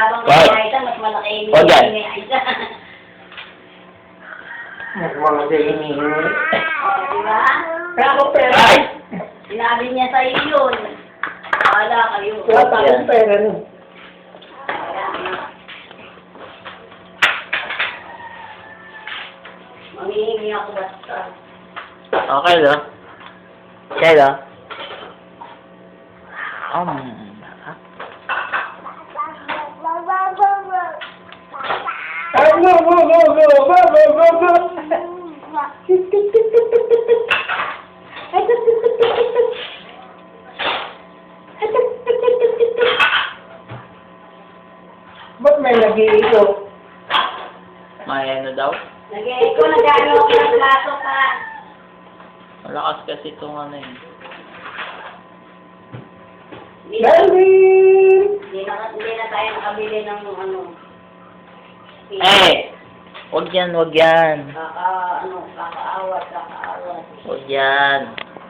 Yabang Hoy. ng Aisa, mas malaki yung Huwag yan. ni Aisa. Mga hinihingi. Di ba? Ako pera. Ay! Sinabi niya sa iyo yun. Wala kayo. Wala pa akong pera nun. Manghihingi ako basta. Okay, no? Okay, no? Ay, no. Ba't may nag-iikot? May ano daw? Nag-echo na gano'n ako ng plato ka. Malakas kasi itong ano eh. Melvin! Hindi na tayo nakabili ng ano. Eh! Huwag yan, huwag yan. Kakaawat. Huwag yan.